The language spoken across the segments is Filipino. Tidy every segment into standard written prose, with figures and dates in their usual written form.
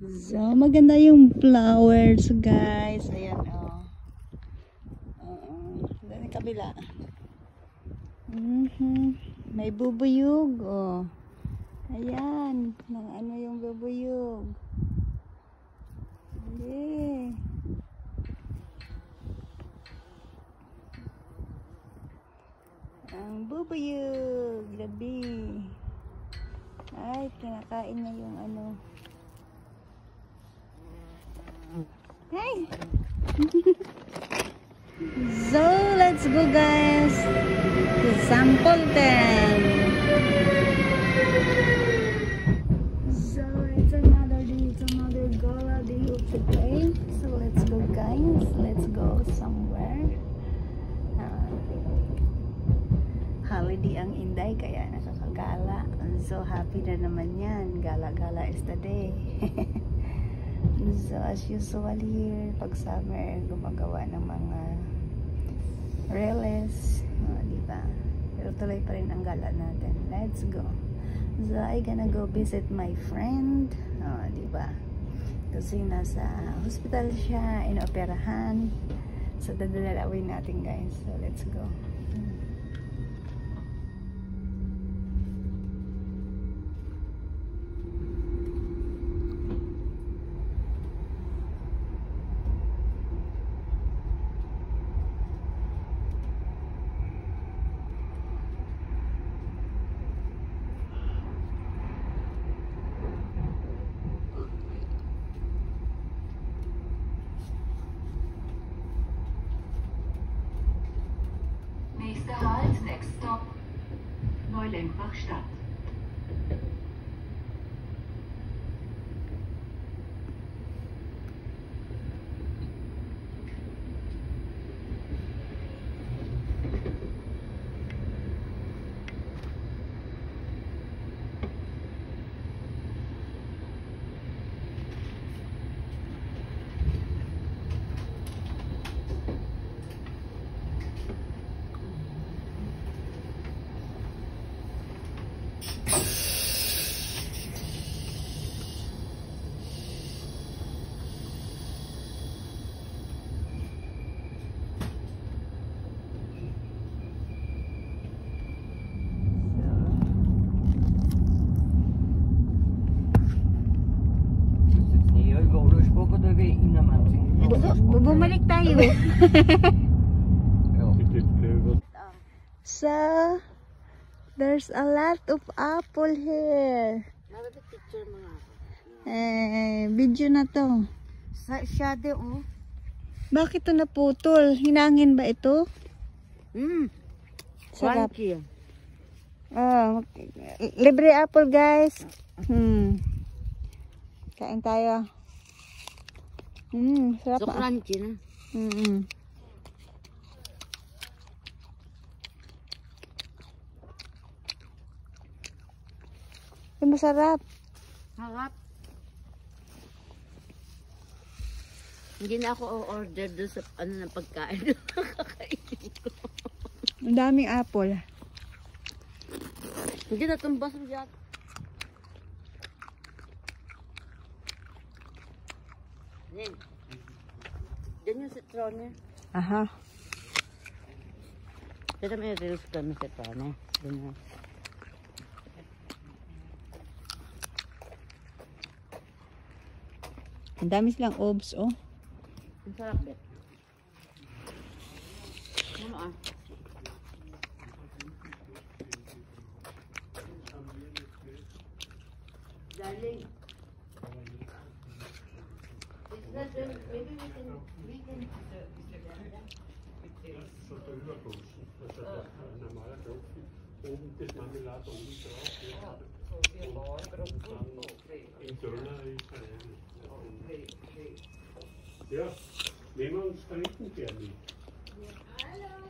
So, maganda yung flowers, guys. Ayan, oh. Dali kabila. May bubuyog, oh. Ayan. Ano yung bubuyog? Yeah. Ang bubuyog. Gabi. Ay, kinakain na yung ano. Hey! So, let's go guys to Sampolten. So, it's another day, it's another gala day of today. So, let's go guys, let's go somewhere. Holiday ang Inday, kaya nakakagala. I'm so happy na naman yan. Gala-gala is the day. So, as usual here, pag summer, gumagawa ng mga reels. Diba? Pero tuloy pa rin ang gala natin. Let's go. So, I gonna go visit my friend. Diba? Kasi nasa hospital siya, inoperahan. So, dadalawin natin guys. So, let's go. Nächster Halt, next stop, Neulenkbach-Stadt. Bumalik tayo. So, there's a lot of apple here. Video na to. Shadow, oh. Bakit ito naputol? Hinangin ba ito? Sarap. Libre apple guys. Kain tayo. Sarap. So crunchy na. Masarap. Harap. Hindi na ako order doon sa ano na pagkain. Kakainin ko. Ang daming apple. Hindi na tumbas mo dyan. Diyan yung citrone. Aha. Dito may reels ka ng citrone. Diyan. Ang dami silang obs, oh. Ang sarap bet. Ano ah? Darling. Maybe we can so Übergussen. Das ist ein normaler Tropfen. Oben das Marmelade oben drauf. Im Döner ist ja, nehmen wir uns trinken gerne.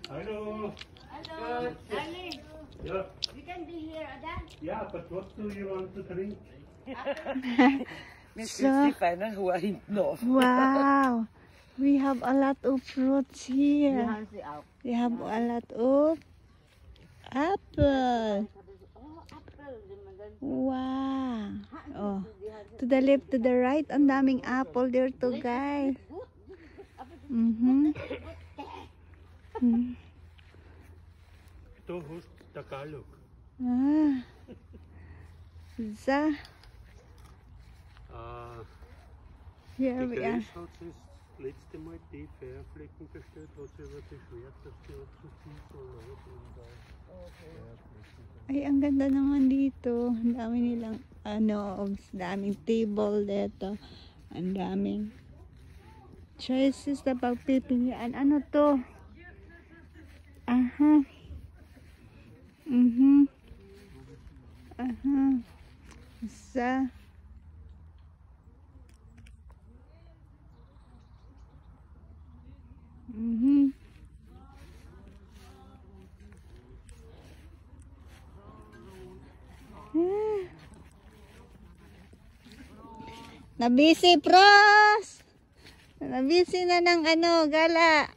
Hallo. Hello. Darling. Ja. We can be here, Ada. Yeah, but what do you want to drink? So, wow. We have a lot of fruits here. We have a lot of apple. Oh, apple. Wow. Oh. To the left, to the right. Ang daming apple there to guys. Ito host Tagalog. So, here Die we are. Grace hat sich das letzte Mal die Feuerflecken bestellt, hat sie aber beschwert, dass die auch zu viel so laut und Feuerflecken. Ay, ang ganda naman dito. Ang dami nilang, daming table dito. Ang daming choices na pagpipilian. Ano to? Aha. Aha. Isa. Nabisi, pros! Nabisi na ng gala.